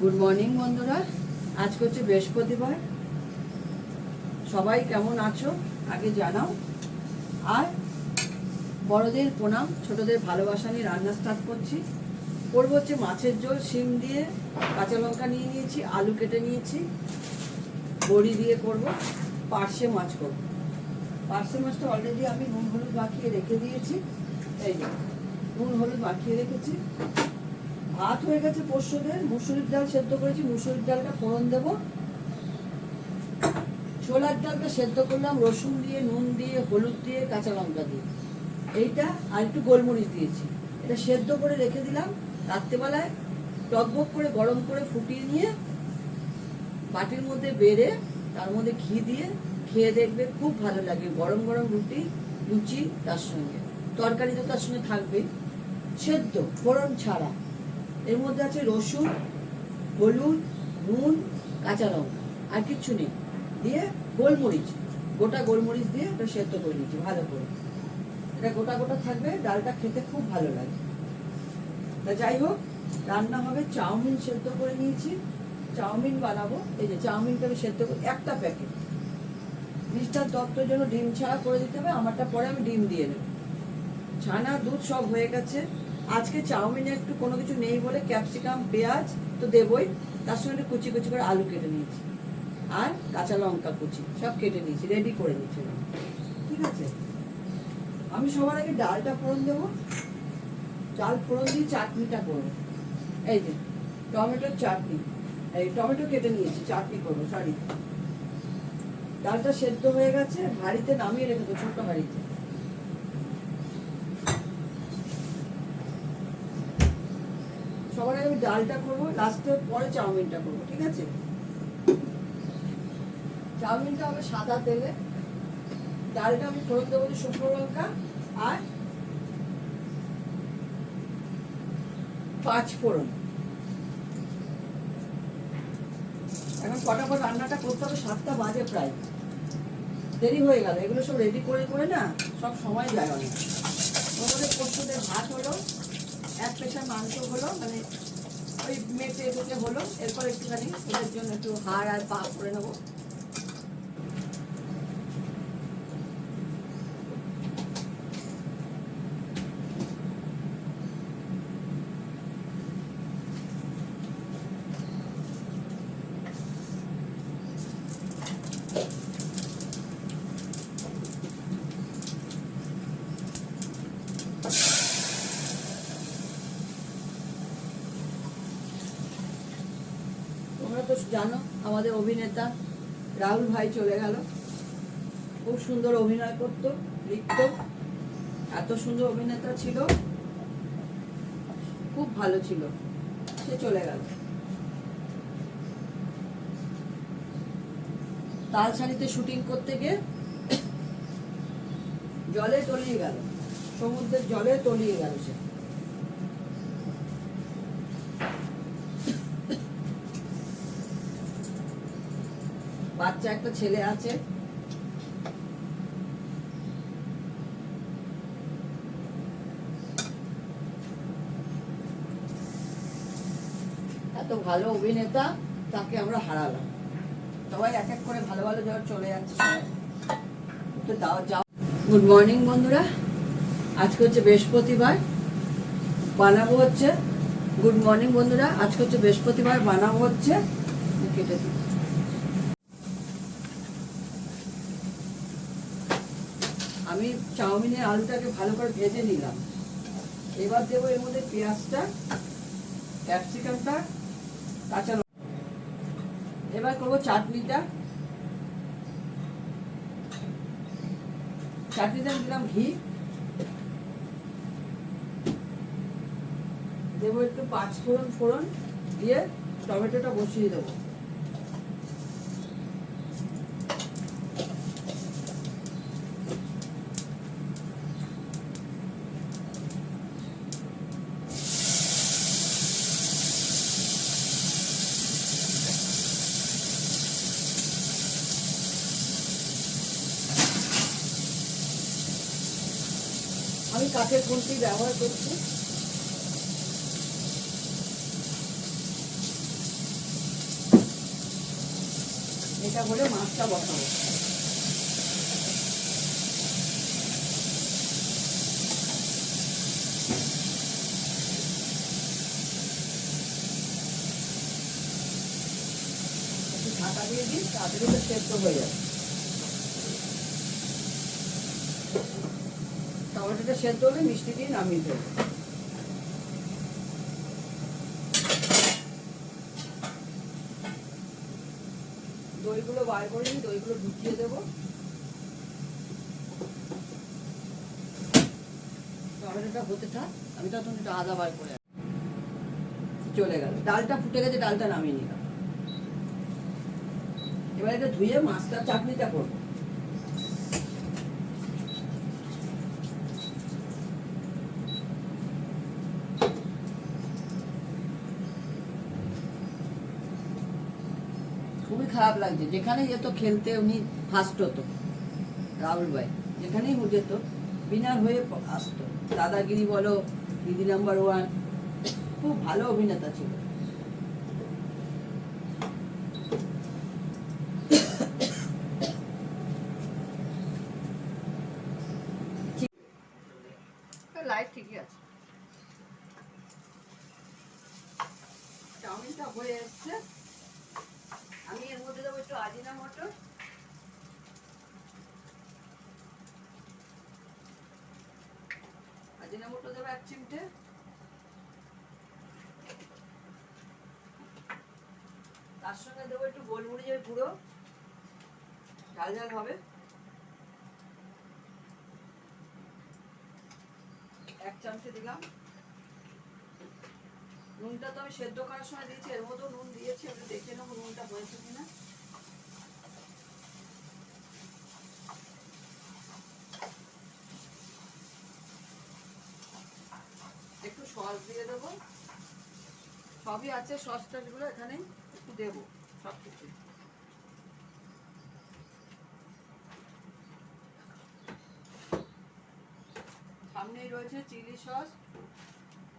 Good morning বন্ধুরা। আজকে হচ্ছে বৃহস্পতিবার। সবাই কেমন আছো আগে জানাও। আর বড়দের প্রণাম, ছোটদের ভালোবাসা নিয়ে রান্না স্টার্ট করছি। করবো হচ্ছে মাছের ঝোল, শিম দিয়ে, কাঁচা লঙ্কা নিয়ে নিয়েছি, আলু কেটে নিয়েছি, বড়ি দিয়ে করব। পার্শে মাছ করব। পার্শে মাছটা অলরেডি আমি নুন হলুদ মাখিয়ে রেখে দিয়েছি। এই যে নুন হলুদ মাখিয়ে রেখেছি। ভাত হয়ে গেছে পোষ্যদের, মুসুরির ডাল সেদ্ধ করেছি, মুসুরির ডালটা ফোড়ন দেব। ছোলার ডালটা সেদ্ধ করলাম রসুন দিয়ে, নুন দিয়ে, হলুদ দিয়ে, কাঁচা লঙ্কা দিয়ে। এইটা আর একটু গোলমরিচ দিয়েছি। এটা সেদ্ধ করে রেখে দিলাম। রাত্রেবেলায় টকবক করে গরম করে ফুটিয়ে নিয়ে বাটির মধ্যে বেড়ে তার মধ্যে ঘি দিয়ে খেয়ে দেখবে, খুব ভালো লাগে। গরম গরম রুটি, লুচি, তার সঙ্গে তরকারি তো তার সঙ্গে থাকবেই। সেদ্ধ ফোড়ন ছাড়া, এর মধ্যে আছে রসুন, হলুদ, নুন, কাঁচা লঙ্কা, আর কিচ্ছু নেই। দিয়ে গোলমরিচ, গোটা গোলমরিচ দিয়ে এটা সেদ্ধ করে নিচ্ছি ভালো করে। এটা গোটা গোটা থাকবে, ডালটা খেতে খুব ভালো লাগে। তা যাই হোক, রান্না হবে। চাউমিন সেদ্ধ করে নিয়েছি, চাউমিন বানাবো। এই যে চাউমিনটা আমি সেদ্ধ করে, একটা প্যাকেট। মিস্টার দত্তর জন্য ডিম ছাড়া করে দিতে হবে, আমারটা পরে আমি ডিম দিয়ে নেব। ছানা দুধ সব হয়ে গেছে। আজকে চাউমিনে একটু কোনো কিছু নেই বলে ক্যাপসিকাম, পেঁয়াজ তো দেবই, তার সঙ্গে কুচি কুচি করে আলু কেটে নিয়েছি, আর কাঁচা লঙ্কা কুচি সব কেটে নিয়েছি, রেডি করে নিয়েছি। ঠিক আছে, আমি সবার আগে ডালটা ফোড়ন দেবো। ডাল ফোড়ন দিয়ে চাটনিটা করবো। এই যে টমেটোর চাটনি, এই টমেটো কেটে নিয়েছি, চাটনি করবো। সরি, ডালটা সেদ্ধ হয়ে গেছে, হাঁড়িতে নামিয়ে রেখেছো, ছোট্ট হাঁড়িতে। সবার আগে আমি ডালটা করবো, লাস্টে পরে চাউমিনটা করবো। ঠিক আছে, চাউমিনটা হবে সাদা তেলে। ডালটা আমি ফোড়ন দেবো শুকনো লঙ্কা আর 5 ফোড়ন। এখন ফটাফট রান্নাটা করতে হবে, 7টা বাজে প্রায়। দেরি হয়ে গেল, এগুলো সব রেডি করে করে না সব সময় যায় অনেক। ওদের পোস্তদের ভাত হলো, 1 পেশা মাংস হলো, মানে ওই মেটে এটে হলো। এরপর একটুখানি ওদের জন্য একটু হাড় আর পা করে নেবো। তোমরা তো জানো আমাদের অভিনেতা রাহুল ভাই চলে গেল। খুব সুন্দর অভিনয় করতো, লিখতো, এত সুন্দর অভিনেতা ছিল, খুব ভালো ছিল। সে চলে গেল। তালসারিতে শুটিং করতে গিয়ে জলে তলিয়ে গেল, সমুদ্রের জলে তলিয়ে গেল সে। বাচ্চা একটা ছেলে আছে। এত ভালো অভিনেতা, তাকে আমরা হারালাম। সবাই এক এক করে ভালো ভালো জায়গায় চলে যাচ্ছে। তো যাও। গুড মর্নিং বন্ধুরা, আজকে হচ্ছে বৃহস্পতিবার। বানাবো হচ্ছে, গুড মর্নিং বন্ধুরা, আজকে হচ্ছে বৃহস্পতিবার, বানাবো হচ্ছে, কেটে দিই। আমি চাউমিনের আলুটাকে ভালো করে ভেজে নিলাম। এবার দেবো এর মধ্যে পেঁয়াজটা, ক্যাপসিকামটা, কাঁচা লঙ্কা। এবার করবো চাটনিটা। চাটনিতে দিলাম ঘি, দেবো একটু 5 ফোড়ন দিয়ে টমেটোটা বসিয়ে দেবো। আমি কাঠের খুন্তি ব্যবহার করছি। এটা বলে মাছটা বসাবো। একটু ঢাকা দিয়ে দিই, তাড়াতাড়ি তো সেদ্ধ হয়ে যাবে। টমেটোটা সেদ্ধ হলে মিষ্টি দিয়ে নামিয়ে দেবো। দইগুলো বার করে নিই, দইগুলো ঢুকিয়ে দেবো। টমেটোটা হতে থাক, আমি তখন একটু আদা বার করে চলে গেল। ডালটা ফুটে গেছে, ডালটা নামিয়ে নিলাম। এবার এটা ধুয়ে মাছটার চাটনিটা করবো। খুবই খারাপ লাগছে, যেখানে যেত খেলতে উনি ফার্স্ট হতো, রাহুল ভাই যেখানেই যেত বিনার হয়ে আসতো। দাদাগিরি বলো, দিদি নাম্বার 1, খুব ভালো অভিনেতা ছিল। লাইট ঠিকই আছে। চাউমিনটা হয়ে এসছে, আমি এর মধ্যে দেবো একটু আজিনামোটো। আজিনামোটো দেবো 1 চিমটে। তার সঙ্গে দেবো একটু গোলমরিচের গুঁড়ো, ঝাল ঝাল হবে। 1 চামচে দিলাম। নুনটা তো আমি সেদ্ধ করার সময় দিয়েছি, এর মধ্যেও নুন দিয়েছি, আমি দেখে নেবো নুনটা হয়েছে কিনা। একটু সস দিয়ে দেবো, সবই আছে সস টসগুলো এখানে একটু দেবো সব কিছু। সামনেই রয়েছে chilli sauce,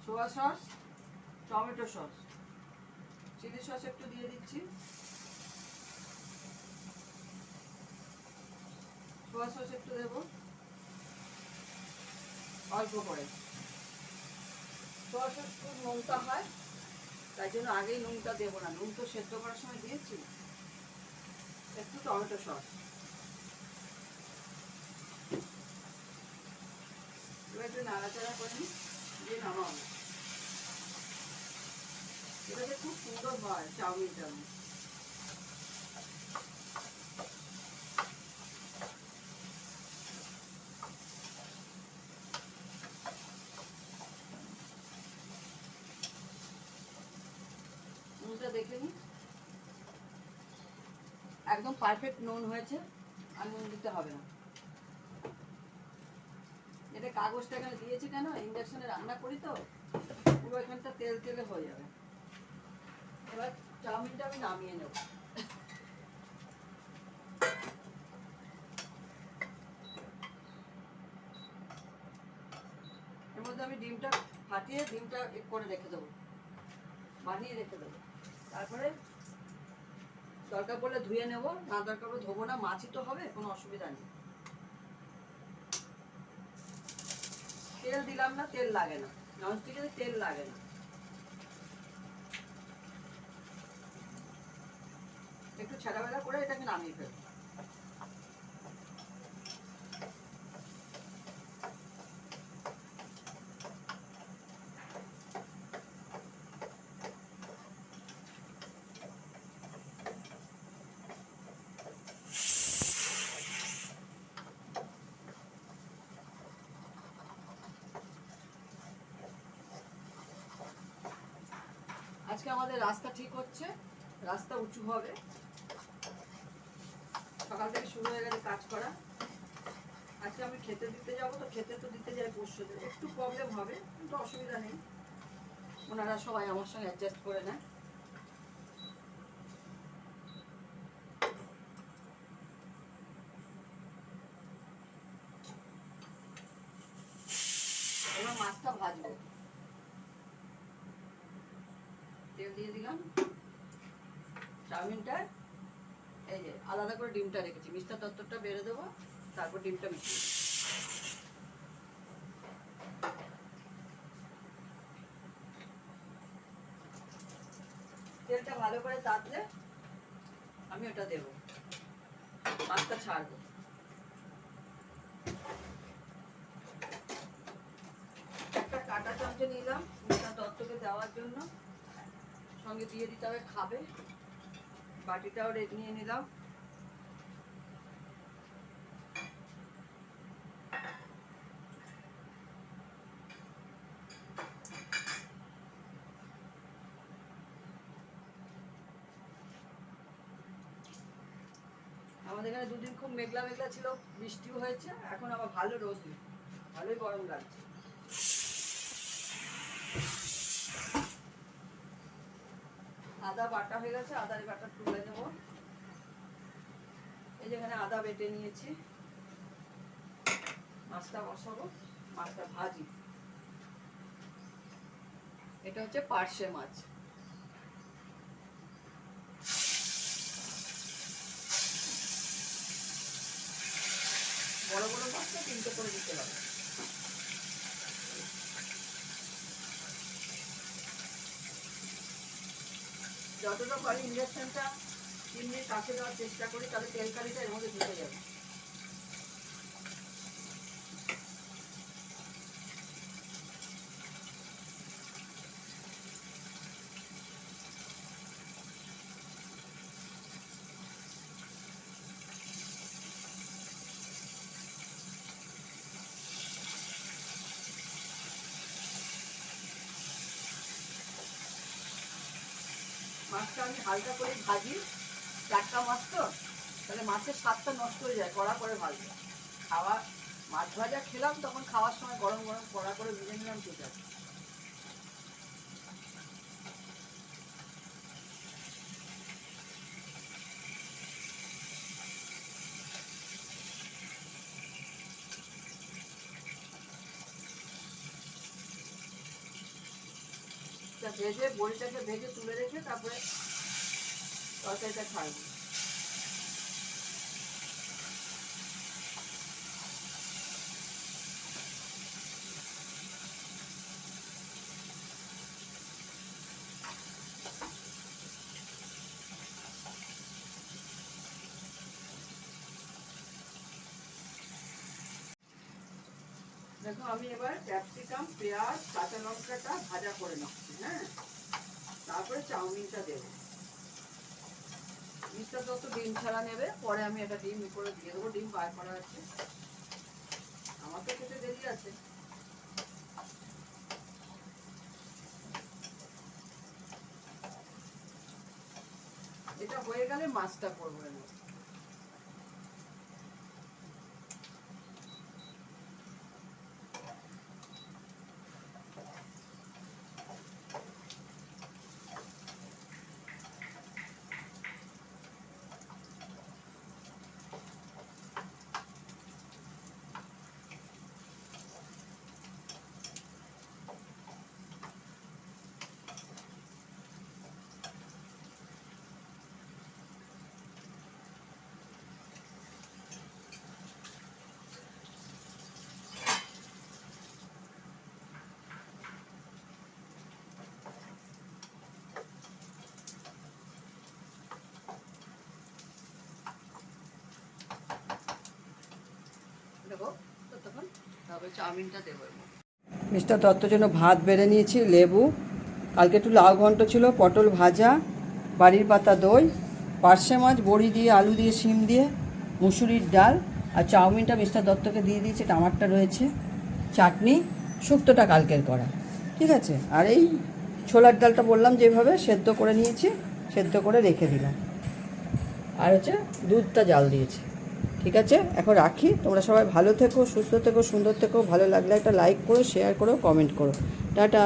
soya sauce, tomato sauce. Chilli sauce একটু দিয়ে দিচ্ছি, সোয়া সস একটু দেবো অল্প করে। সোয়া সস খুব নোনতা হয়, তাই জন্য আগেই নুনটা দেবো না, নুন তো সেদ্ধ করার সময় দিয়েছি। একটু টমেটো সস, এবার একটু নাড়াচাড়া করে নিই, দিয়ে নামাবো। এটাতে খুব সুন্দর হয় চাউমিনটা। নুনটা দেখে নিই, একদম পারফেক্ট নুন হয়েছে, আর নুন দিতে হবে না। এটা কাগজটা এখানে দিয়েছি কেন, ইন্ডাকশনে রান্না করি তো, পুরো এখানটা তেল তেলে হয়ে যাবে। এবার চাউমিনটা আমি নামিয়ে নেব। এর মধ্যে আমি ডিমটা ফাটিয়ে ডিমটা করে রেখে দেবো, বানিয়ে রেখে দেবো। তারপরে দরকার পড়লে ধুয়ে নেব, না দরকার পড়লে ধোবো না, মাছই তো হবে, কোনো অসুবিধা নেই। তেল দিলাম না, তেল লাগে না, ননস্টিকে তেল লাগে না। একটু ছেঁড়াবেলা করে এটাকে নামিয়ে ফেলবো। আজকে আমাদের রাস্তা ঠিক হচ্ছে, রাস্তা উঁচু হবে, সকাল থেকে শুরু হয়ে গেছে কাজ করা। আজকে আমি খেতে দিতে যাবো, তো খেতে তো দিতে যাই পরশু দিন, একটু প্রবলেম হবে কিন্তু অসুবিধা নেই, ওনারা সবাই আমার সঙ্গে অ্যাডজাস্ট করে নেয়। এবার মাছটা ভাজবো, তেল দিয়ে দিলাম, চাউমিনটা এই যে আলাদা করে ডিমটা রেখেছি, মিষ্টার তত্ত্বটা বেড়ে দেবো, তারপর ডিমটা মিশিয়ে দেবো। তেলটা ভালো করে তাতলে আমি ওটা দেবো, মাছটা ছাড়বো। একটা কাঁটা চামচে নিলাম মিষ্টার তত্ত্বকে দেওয়ার জন্য, সঙ্গে দিয়ে দিতে হবে খাবে, বাটিটাও নিয়ে নিলাম। আমাদের এখানে দুদিন খুব মেঘলা মেঘলা ছিল, বৃষ্টিও হয়েছে, এখন আবার ভালো রোদ, ভালোই গরম লাগছে। আদা বাটা হয়ে গেছে, আদার বাটা তুলে দেবো। এই যেখানে আদা বেটে নিয়েছি, মাছটা বসাবো, মাছটা ভাজি। এটা হচ্ছে পার্শে মাছ। বড় বড় মাছটা 3টে করে দিতে হবে। যতটা পারি ইন্ডাকশনটা চিমনির কাছে দেওয়ার চেষ্টা করি, তাহলে তেলকারিটা এর মধ্যে ঢুকে যাবে। মাছটা আমি হালকা করে ভাজি, টাটকা মাছ তো, তাহলে মাছের স্বাদটা নষ্ট হয়ে যায় কড়া করে ভাজলে। খাওয়া মাছ ভাজা খেলাম তখন খাওয়ার সময় গরম গরম কড়া করে ভেজে নিলাম, ঠিক আছে। ভেজে বড়িটাকে ভেজে তুলে রেখে তারপরে তরকারিটা ছাড়বো। দেখো আমি এবার ক্যাপসিকাম, পেঁয়াজ, কাঁচা লঙ্কাটা ভাজা করে নিচ্ছি। হ্যাঁ, তারপরে চাউমিনটা দেবো। মিষ্টার তত্ত্ব ডিম ছাড়া নেবে, পরে আমি একটা ডিম করে দিয়ে দেবো, ডিম বার করা আছে, আমার তো খেতে দেরি আছে। এটা হয়ে গেলে মাছটা করবো। চাউমিনটা দেবো। মিষ্টার তত্ত্বের জন্য ভাত বেড়ে নিয়েছি, লেবু, কালকে একটু লাউ ঘন্ট ছিল, পটল ভাজা, বাড়ির পাতা দই, পার্শে মাছ, বড়ি দিয়ে, আলু দিয়ে, শিম দিয়ে, মুসুরির ডাল, আর চাউমিনটা মিস্টার দত্তকে দিয়ে দিয়েছি, টমাটরটা রয়েছে, চাটনি, শুক্তোটা কালকের করা, ঠিক আছে। আর এই ছোলার ডালটা বললাম যেভাবে সেদ্ধ করে নিয়েছি, সেদ্ধ করে রেখে দিলাম, আর হচ্ছে দুধটা জাল দিয়েছি, ঠিক আছে। এখন রাখি, তোমরা সবাই ভালো থেকো, সুস্থ থেকো, সুন্দর থেকো। ভালো লাগলে একটা লাইক করো, শেয়ার করো, কমেন্ট করো। টাটা।